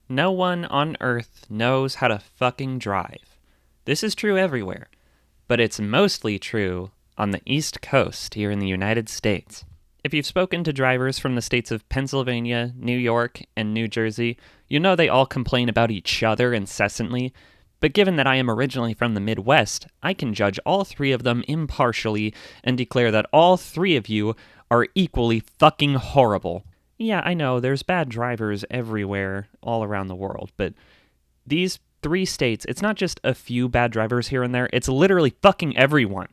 No one on Earth knows how to fucking drive. This is true everywhere, but it's mostly true on the East Coast here in the United States. If you've spoken to drivers from the states of Pennsylvania, New York, and New Jersey, you know they all complain about each other incessantly. But given that I am originally from the Midwest, I can judge all three of them impartially and declare that all three of you are equally fucking horrible. Yeah, I know, there's bad drivers everywhere, all around the world, but these three states, it's not just a few bad drivers here and there, it's literally fucking everyone.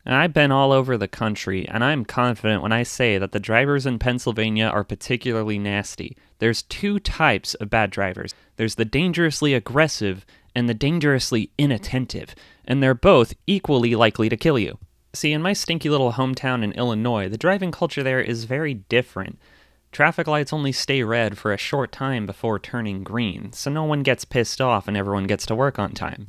And I've been all over the country, and I'm confident when I say that the drivers in Pennsylvania are particularly nasty. There's two types of bad drivers. There's the dangerously aggressive and the dangerously inattentive, and they're both equally likely to kill you. See, in my stinky little hometown in Illinois, the driving culture there is very different. Traffic lights only stay red for a short time before turning green, so no one gets pissed off and everyone gets to work on time.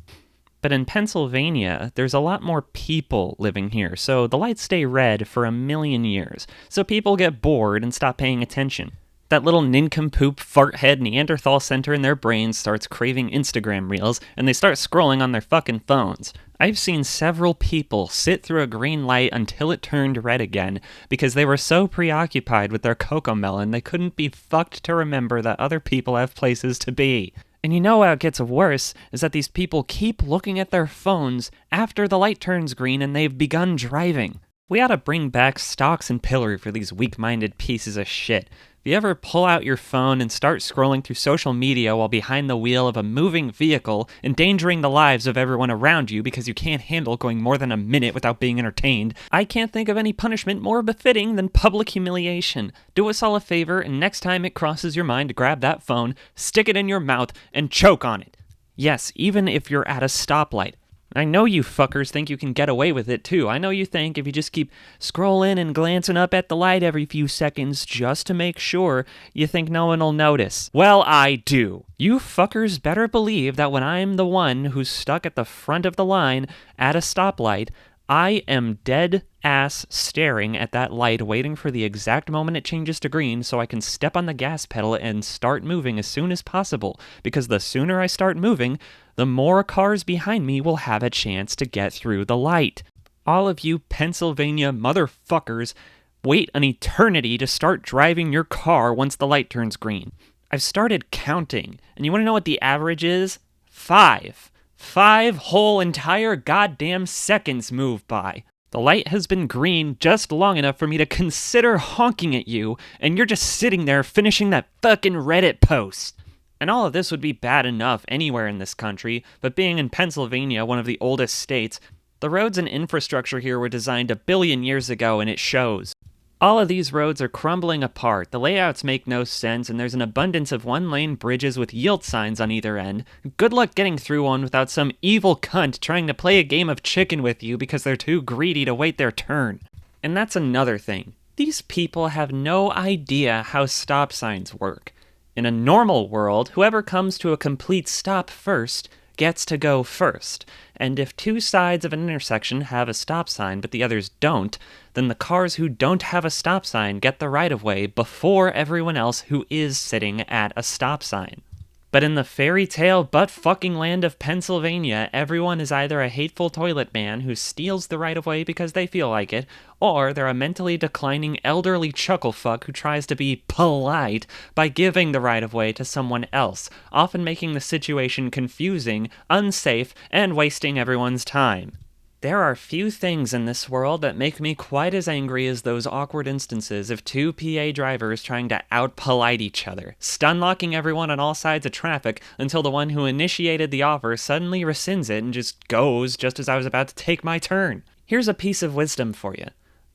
But in Pennsylvania, there's a lot more people living here, so the lights stay red for a million years, so people get bored and stop paying attention. That little nincompoop farthead Neanderthal center in their brains starts craving Instagram reels, and they start scrolling on their fucking phones. I've seen several people sit through a green light until it turned red again because they were so preoccupied with their cocomelon they couldn't be fucked to remember that other people have places to be. And you know how it gets worse is that these people keep looking at their phones after the light turns green and they've begun driving. We ought to bring back stocks and pillory for these weak-minded pieces of shit. If you ever pull out your phone and start scrolling through social media while behind the wheel of a moving vehicle, endangering the lives of everyone around you because you can't handle going more than a minute without being entertained, I can't think of any punishment more befitting than public humiliation. Do us all a favor, and next time it crosses your mind to grab that phone, stick it in your mouth and choke on it. Yes, even if you're at a stoplight. I know you fuckers think you can get away with it, too. I know you think if you just keep scrolling and glancing up at the light every few seconds just to make sure, you think no one will notice. Well, I do. You fuckers better believe that when I'm the one who's stuck at the front of the line at a stoplight, I am dead ass staring at that light, waiting for the exact moment it changes to green so I can step on the gas pedal and start moving as soon as possible, because the sooner I start moving, the more cars behind me will have a chance to get through the light. All of you Pennsylvania motherfuckers wait an eternity to start driving your car once the light turns green. I've started counting, and you want to know what the average is? 5. 5 whole entire goddamn seconds move by. The light has been green just long enough for me to consider honking at you, and you're just sitting there finishing that fucking Reddit post. And all of this would be bad enough anywhere in this country, but being in Pennsylvania, one of the oldest states, the roads and infrastructure here were designed 1 billion years ago, and it shows. All of these roads are crumbling apart, the layouts make no sense, and there's an abundance of one-lane bridges with yield signs on either end. Good luck getting through one without some evil cunt trying to play a game of chicken with you because they're too greedy to wait their turn. And that's another thing. These people have no idea how stop signs work. In a normal world, whoever comes to a complete stop first gets to go first, and if two sides of an intersection have a stop sign but the others don't, then the cars who don't have a stop sign get the right-of-way before everyone else who is sitting at a stop sign. But in the fairy tale butt-fucking land of Pennsylvania, everyone is either a hateful toilet man who steals the right-of-way because they feel like it, or they're a mentally declining elderly chucklefuck who tries to be polite by giving the right-of-way to someone else, often making the situation confusing, unsafe, and wasting everyone's time. There are few things in this world that make me quite as angry as those awkward instances of two PA drivers trying to out-polite each other, stun-locking everyone on all sides of traffic until the one who initiated the offer suddenly rescinds it and just goes just as I was about to take my turn. Here's a piece of wisdom for you.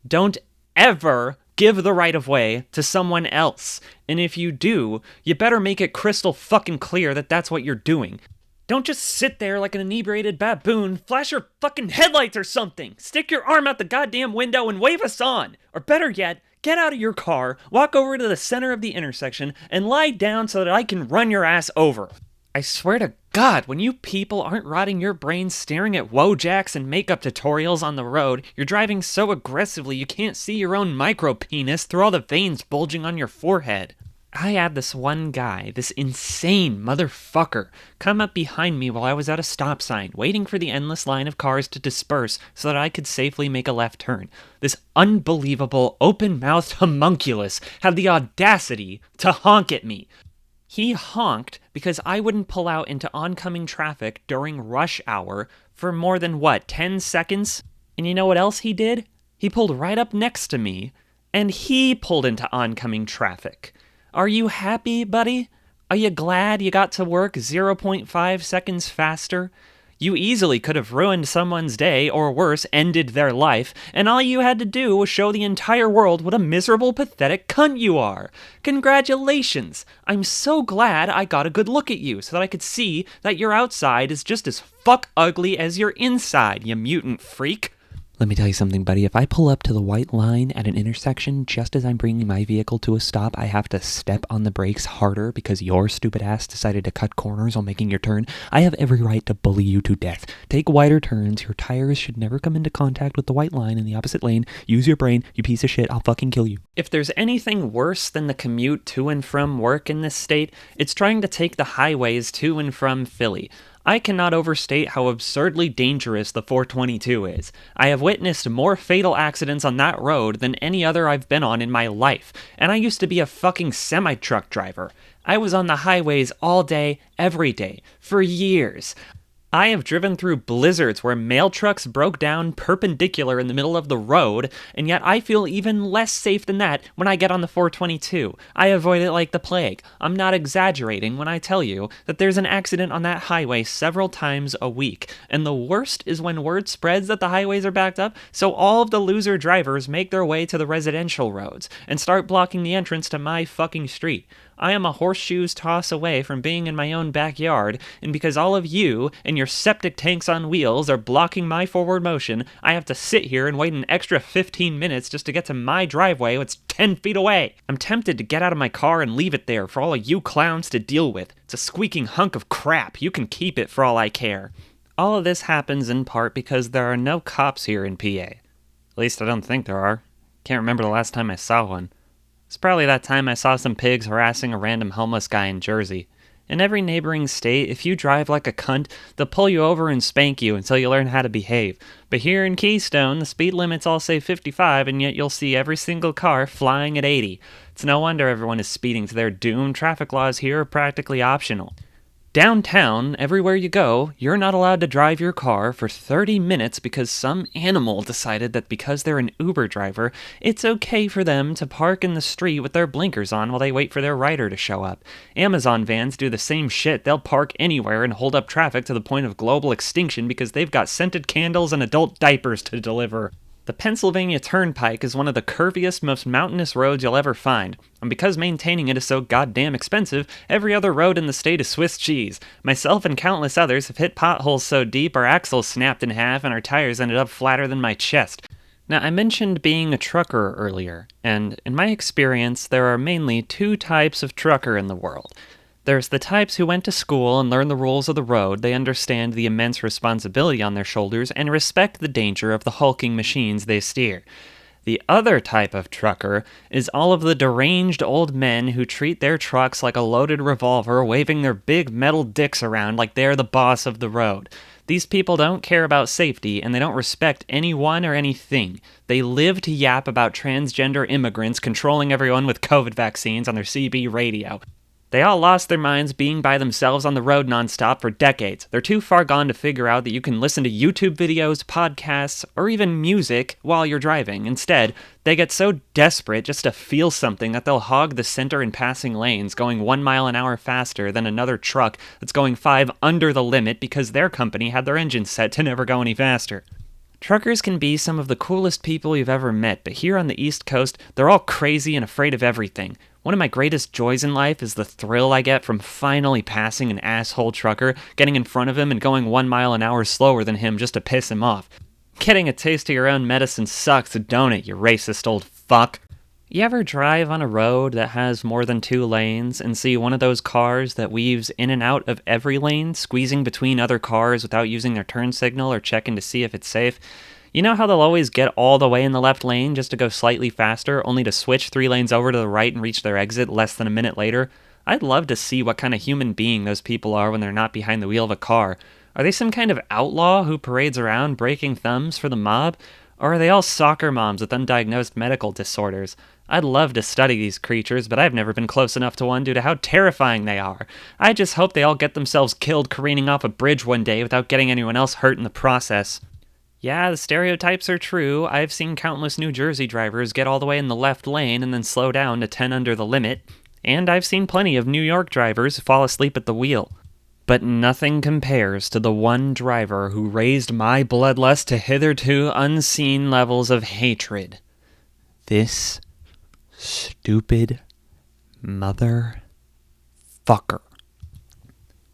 Don't ever give the right-of-way to someone else. And if you do, you better make it crystal fucking clear that that's what you're doing. Don't just sit there like an inebriated baboon, flash your fucking headlights or something! Stick your arm out the goddamn window and wave us on! Or better yet, get out of your car, walk over to the center of the intersection, and lie down so that I can run your ass over. I swear to God, when you people aren't rotting your brains staring at Wojaks and makeup tutorials on the road, you're driving so aggressively you can't see your own micro-penis through all the veins bulging on your forehead. I had this one guy, this insane motherfucker, come up behind me while I was at a stop sign, waiting for the endless line of cars to disperse so that I could safely make a left turn. This unbelievable, open-mouthed homunculus had the audacity to honk at me. He honked because I wouldn't pull out into oncoming traffic during rush hour for more than, 10 seconds? And you know what else he did? He pulled right up next to me, and he pulled into oncoming traffic. Are you happy, buddy? Are you glad you got to work 0.5 seconds faster? You easily could have ruined someone's day, or worse, ended their life, and all you had to do was show the entire world what a miserable, pathetic cunt you are. Congratulations! I'm so glad I got a good look at you so that I could see that your outside is just as fuck ugly as your inside, you mutant freak. Let me tell you something, buddy. If I pull up to the white line at an intersection just as I'm bringing my vehicle to a stop, I have to step on the brakes harder because your stupid ass decided to cut corners while making your turn. I have every right to bully you to death. Take wider turns. Your tires should never come into contact with the white line in the opposite lane. Use your brain, you piece of shit. I'll fucking kill you. If there's anything worse than the commute to and from work in this state, it's trying to take the highways to and from Philly. I cannot overstate how absurdly dangerous the 422 is. I have witnessed more fatal accidents on that road than any other I've been on in my life, and I used to be a fucking semi-truck driver. I was on the highways all day, every day, for years. I have driven through blizzards where mail trucks broke down perpendicular in the middle of the road, and yet I feel even less safe than that when I get on the 422. I avoid it like the plague. I'm not exaggerating when I tell you that there's an accident on that highway several times a week, and the worst is when word spreads that the highways are backed up, so all of the loser drivers make their way to the residential roads and start blocking the entrance to my fucking street. I am a horseshoe's toss away from being in my own backyard, and because all of you and your septic tanks on wheels are blocking my forward motion, I have to sit here and wait an extra 15 minutes just to get to my driveway that's 10 feet away. I'm tempted to get out of my car and leave it there for all of you clowns to deal with. It's a squeaking hunk of crap. You can keep it for all I care. All of this happens in part because there are no cops here in PA. At least I don't think there are. Can't remember the last time I saw one. It's probably that time I saw some pigs harassing a random homeless guy in Jersey. In every neighboring state, if you drive like a cunt, they'll pull you over and spank you until you learn how to behave. But here in Keystone, the speed limits all say 55, and yet you'll see every single car flying at 80. It's no wonder everyone is speeding to their doom. Traffic laws here are practically optional. Downtown, everywhere you go, you're not allowed to drive your car for 30 minutes because some animal decided that because they're an Uber driver, it's okay for them to park in the street with their blinkers on while they wait for their rider to show up. Amazon vans do the same shit. They'll park anywhere and hold up traffic to the point of global extinction because they've got scented candles and adult diapers to deliver. The Pennsylvania Turnpike is one of the curviest, most mountainous roads you'll ever find, and because maintaining it is so goddamn expensive, every other road in the state is Swiss cheese. Myself and countless others have hit potholes so deep our axles snapped in half and our tires ended up flatter than my chest. Now, I mentioned being a trucker earlier, and in my experience, there are mainly two types of trucker in the world. There's the types who went to school and learned the rules of the road. They understand the immense responsibility on their shoulders and respect the danger of the hulking machines they steer. The other type of trucker is all of the deranged old men who treat their trucks like a loaded revolver, waving their big metal dicks around like they're the boss of the road. These people don't care about safety, and they don't respect anyone or anything. They live to yap about transgender immigrants controlling everyone with COVID vaccines on their CB radio. They all lost their minds being by themselves on the road nonstop for decades. They're too far gone to figure out that you can listen to YouTube videos, podcasts, or even music while you're driving. Instead, they get so desperate just to feel something that they'll hog the center and passing lanes, going 1 mile an hour faster than another truck that's going 5 under the limit because their company had their engine set to never go any faster. Truckers can be some of the coolest people you've ever met, but here on the East Coast, they're all crazy and afraid of everything. One of my greatest joys in life is the thrill I get from finally passing an asshole trucker, getting in front of him and going 1 mile an hour slower than him just to piss him off. Getting a taste of your own medicine sucks, don't it, you racist old fuck? You ever drive on a road that has more than 2 lanes and see one of those cars that weaves in and out of every lane, squeezing between other cars without using their turn signal or checking to see if it's safe? You know how they'll always get all the way in the left lane just to go slightly faster, only to switch 3 lanes over to the right and reach their exit less than a minute later? I'd love to see what kind of human being those people are when they're not behind the wheel of a car. Are they some kind of outlaw who parades around breaking thumbs for the mob? Or are they all soccer moms with undiagnosed medical disorders? I'd love to study these creatures, but I've never been close enough to one due to how terrifying they are. I just hope they all get themselves killed careening off a bridge one day without getting anyone else hurt in the process. Yeah, the stereotypes are true. I've seen countless New Jersey drivers get all the way in the left lane and then slow down to 10 under the limit. And I've seen plenty of New York drivers fall asleep at the wheel. But nothing compares to the one driver who raised my bloodlust to hitherto unseen levels of hatred. This stupid motherfucker.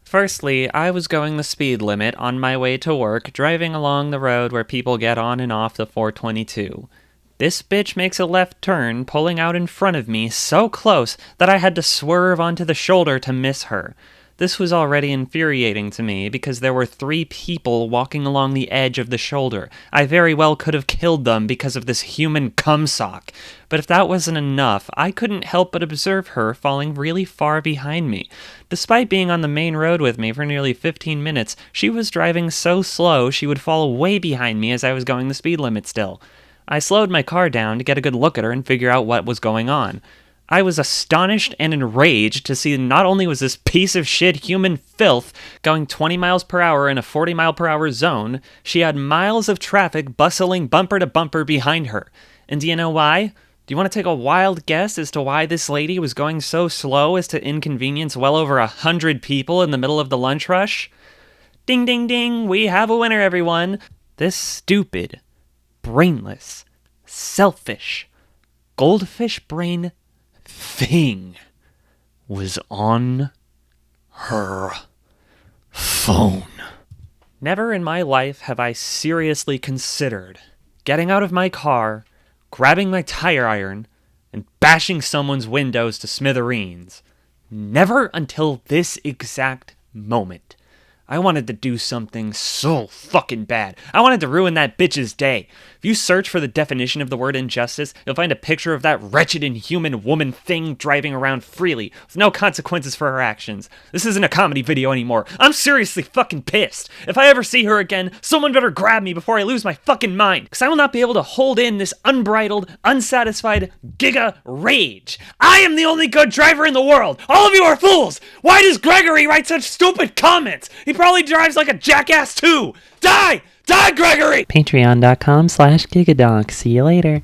Firstly, I was going the speed limit on my way to work, driving along the road where people get on and off the 422. This bitch makes a left turn, pulling out in front of me so close that I had to swerve onto the shoulder to miss her. This was already infuriating to me because there were 3 people walking along the edge of the shoulder. I very well could have killed them because of this human cumsock. But if that wasn't enough, I couldn't help but observe her falling really far behind me. Despite being on the main road with me for nearly 15 minutes, she was driving so slow she would fall way behind me as I was going the speed limit still. I slowed my car down to get a good look at her and figure out what was going on. I was astonished and enraged to see not only was this piece of shit human filth going 20 miles per hour in a 40 mile per hour zone, she had miles of traffic bustling bumper to bumper behind her. And do you know why? Do you want to take a wild guess as to why this lady was going so slow as to inconvenience well over 100 people in the middle of the lunch rush? Ding ding ding, we have a winner, everyone. This stupid, brainless, selfish, goldfish brain thing was on her phone. Never in my life have I seriously considered getting out of my car, grabbing my tire iron, and bashing someone's windows to smithereens. Never until this exact moment. I wanted to do something so fucking bad. I wanted to ruin that bitch's day. If you search for the definition of the word injustice, you'll find a picture of that wretched, inhuman woman thing driving around freely, with no consequences for her actions. This isn't a comedy video anymore. I'm seriously fucking pissed. If I ever see her again, someone better grab me before I lose my fucking mind, because I will not be able to hold in this unbridled, unsatisfied, giga rage. I am the only good driver in the world. All of you are fools. Why does Gregory write such stupid comments? He probably drives like a jackass too. Die! Die, Gregory! Patreon.com/Gigadoc. See you later.